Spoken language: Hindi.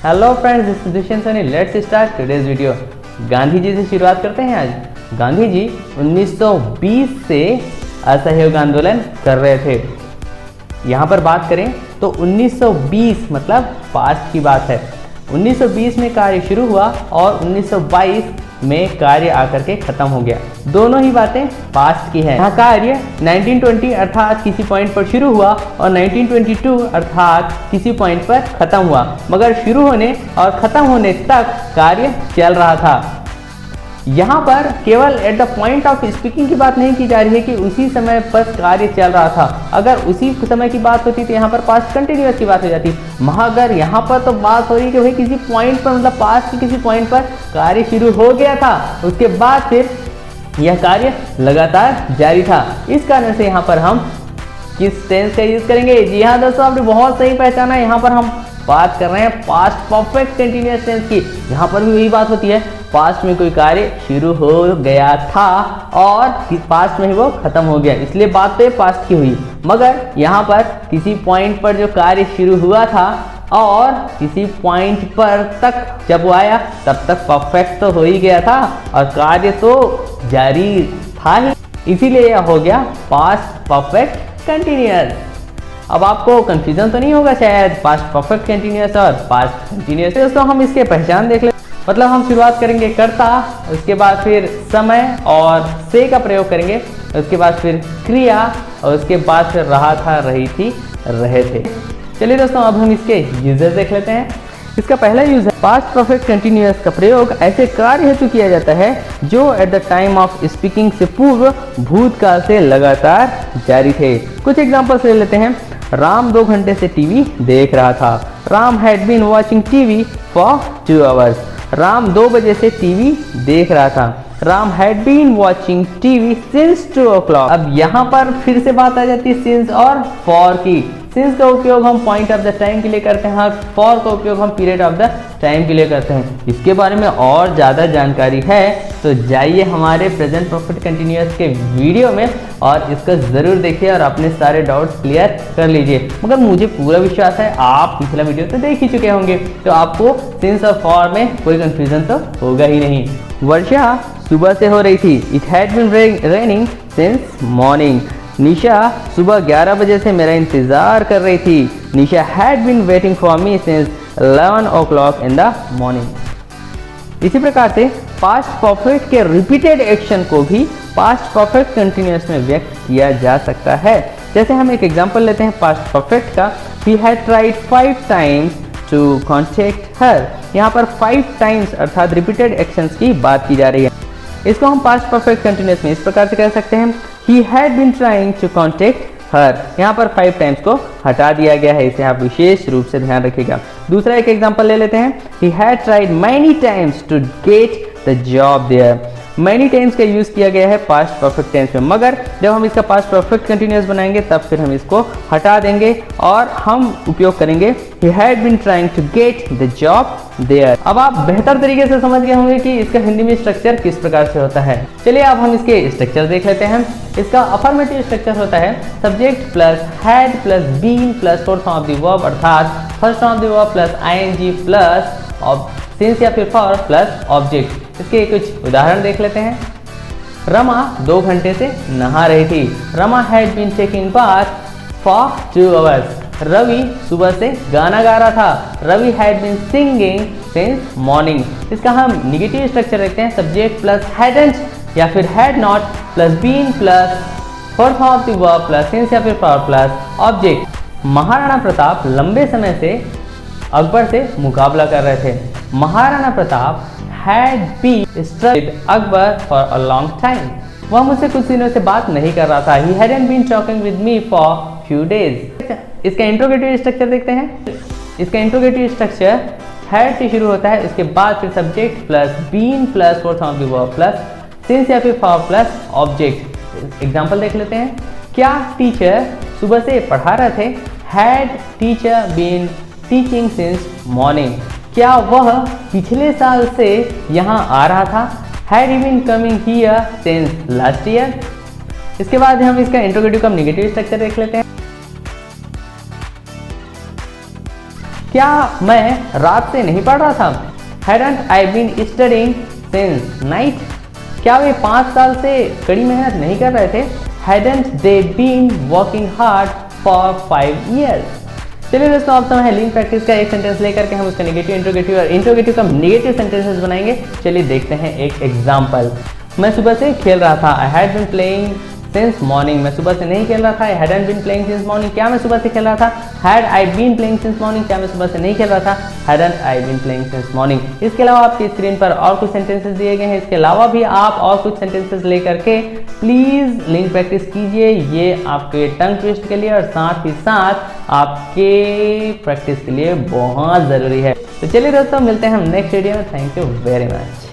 Hello friends, this is Dushyant Soni. Let's start today's video. Gandhi ji से शुरुआत करते हैं आज। गांधी जी 1920 से असहयोग आंदोलन कर रहे थे। यहाँ पर बात करें तो 1920 मतलब पास्ट की बात है। 1920 में कार्य शुरू हुआ और 1922 में कार्य आकर के खत्म हो गया। दोनों ही बातें पास्ट की हैं। यहाँ कार्य 1920 अर्थात किसी पॉइंट पर शुरू हुआ और 1922 अर्थात किसी पॉइंट पर खत्म हुआ, मगर शुरू होने और खत्म होने तक कार्य चल रहा था। यहाँ पर केवल at the point of speaking की बात नहीं की जा रही है कि उसी समय पर कार्य चल रहा था। अगर उसी समय की बात होती तो यहाँ पर पास्ट कंटिन्यूअस की बात हो जाती, मगर यहाँ पर तो बात हो रही है कि भाई किसी पॉइंट पर मतलब पास्ट के किसी पॉइंट पर कार्य शुरू हो गया था, उसके बाद फिर यह कार्य लगातार जारी था। इस कारण से यहाँ पर हम किस टेंस का यूज करेंगे? जी हाँ दोस्तों, आपने बहुत सही पहचाना। यहाँ पर हम बात कर रहे हैं पास्ट परफेक्ट कंटिन्यूअस टेंस की। यहाँ पर भी वही बात होती है, पास्ट में कोई कार्य शुरू हो गया था और पास्ट में ही वो खत्म हो गया, इसलिए बात तो पास्ट की हुई। मगर यहाँ पर किसी पॉइंट पर जो कार्य शुरू हुआ था और किसी पॉइंट पर तक जब वो आया तब तक परफेक्ट तो हो ही गया था और कार्य तो जारी था ही, इसीलिए यह हो गया पास्ट परफेक्ट कंटिन्यूअस। अब आपको कंफ्यूजन तो नहीं होगा शायद पास्ट परफेक्ट कंटिन्यूअस और पास्ट कंटिन्यूअस। दोस्तों हम इसके पहचान देख लेते। मतलब हम शुरुआत करेंगे कर्ता, उसके बाद फिर समय और से का प्रयोग करेंगे, उसके बाद फिर क्रिया और उसके बाद फिर रहा था, रही थी, रहे थे। चलिए दोस्तों अब हम इसके यूजेस देख लेते हैं। इसका पहला यूज है पास्ट परफेक्ट कंटिन्यूअस का प्रयोग ऐसे कार्य हेतु किया जाता है जो at the time of speaking से पूर्व भूतकाल से लगातार जारी थे। कुछ एग्जांपल्स ले लेते हैं। राम 2 घंटे से टीवी देख रहा था। Ram had been watching TV for 2 hours. Ram 2 बजे से टीवी देख रहा था। Ram had been watching TV since 2 o'clock। अब यहाँ पर फिर से बात आ जाती है सिंस और फॉर की। सिंस का उपयोग हम पॉइंट ऑफ द टाइम के लिए करते हैं, फॉर का उपयोग हम पीरियड ऑफ द टाइम के लिए करते हैं। इसके बारे में और ज़्यादा जानकारी है तो जाइए हमारे प्रेजेंट परफेक्ट कंटिन्यूअस के वीडियो में और इसको ज़रूर देखिए और अपने सारे डाउट्स क्लियर कर लीजिए। मगर मुझे पूरा विश्वास है आप पिछला वीडियो तो देख ही चुके होंगे, तो आपको सिंस और फॉर में कोई कंफ्यूजन तो होगा ही नहीं। वर्षा सुबह से हो रही थी। It had been raining since morning. Nisha सुबह 11 बजे से मेरा इंतजार कर रही थी। Nisha had been waiting for me since 11 o'clock in the morning. इसी प्रकार से पास्ट परफेक्ट के रिपीटेड एक्शन को भी पास्ट परफेक्ट कंटिन्यूअस में व्यक्त किया जा सकता है। जैसे हम एक एग्जांपल लेते हैं पास्ट परफेक्ट का। He had tried 5 times to contact her. यहाँ पर 5 times अर्थात रिपीटेड एक्शंस की बात की जा रही है। इसको हम पास्ट परफेक्ट कंटिन्यूअस में इस प्रकार से कह सकते हैं, he had been trying to contact her। यहाँ पर 5 times को हटा दिया गया है, इसे आप विशेष रूप से ध्यान रखिएगा। दूसरा एक एग्जांपल ले लेते हैं। he had tried many times to get the job there। many times का यूज किया गया है पास्ट परफेक्ट टेंस में, मगर जब हम इसका पास्ट परफेक्ट कंटिन्यूअस बनाएंगे तब फिर हम इसको हटा देंगे और हम उपयोग करेंगे he had been trying to get the job there। अब आप बेहतर तरीके से समझ गए होंगे कि इसका हिंदी में स्ट्रक्चर किस प्रकार से होता है। चलिए अब हम इसके स्ट्रक्चर देख लेते हैं। इसका अफर्मेटिव स्ट्रक्चर होता है subject plus had plus been plus fourth form of the verb, अर्थात first form of the verb plus ING plus since या फिर फॉर प्लस ऑब्जेक्ट। इसके कुछ उदाहरण देख लेते हैं। रमा 2 घंटे से नहा रही थी। Rama had been taking bath for 2 hours। Ravi सुबह से गाना गा रहा था। Ravi had been singing since morning. इसका हम निगेटिव स्ट्रक्चर रखते हैं सब्जेक्ट प्लस हैडंट या फिर had not plus been plus fourth form of the verb plus since या फिर for plus object. Maharana Pratap लंबे समय से अकबर से मुकाबला कर रहे थे। Maharana Pratap had been studied Akbar for a long time। वह मुझसे कुछ दिनों से बात नहीं कर रहा था। He hadn't been talking with me for few days। इसका इंट्रोगेटिव स्ट्रक्चर देखते हैं। इसका इंट्रोगेटिव स्ट्रक्चर had से शुरू होता है, इसके बाद फिर subject plus been plus fourth form of the verb plus since या फिर फॉर प्लस ऑब्जेक्ट। एग्जांपल देख लेते हैं। क्या टीचर सुबह से पढ़ा रहे थे? Had teacher been teaching since morning। क्या वह पिछले साल से यहाँ आ रहा था? Had he been coming here since last year। इसके बाद हम इसका इंट्रोगेटिव का नेगेटिव स्ट्रक्चर देख लेते हैं। क्या मैं रात से नहीं पढ़ रहा था? Hadn't I been studying since night? क्या वे 5 साल से कड़ी मेहनत नहीं कर रहे थे? Hadn't they been working hard for 5 years? चलिए दोस्तों, अब समय है लीन प्रैक्टिस का। एक सेंटेंस लेकर के हम उसका नेगेटिव, इंट्रोगेटिव और इंट्रोगेटिव का नेगेटिव सेंटेंसेस बनाएंगे। चलिए देखते हैं एक एग्जांपल। मैं सुबह से खेल रहा था। I had been playing since morning। मैं सुबह से नहीं खेल रहा था। I hadn't been playing since morning। क्या मैं सुबह से खेल रहा था? Had I been playing since morning। क्या मैं सुबह से नहीं खेल रहा था? Hadn't I been playing since morning। इसके अलावा आपकी स्क्रीन पर और कुछ सेंटेंसेस दिए गए हैं। इसके अलावा भी आप और कुछ सेंटेंसेस लेकर के प्लीज लिंक प्रैक्टिस कीजिए। ये आपके टंग ट्विस्ट के लिए और साथ ही साथ आपके प्रैक्टिस के लिए बहुत जरूरी है। तो चलिए दोस्तों, मिलते हैं हम नेक्स्ट वीडियो में। Thank you very much.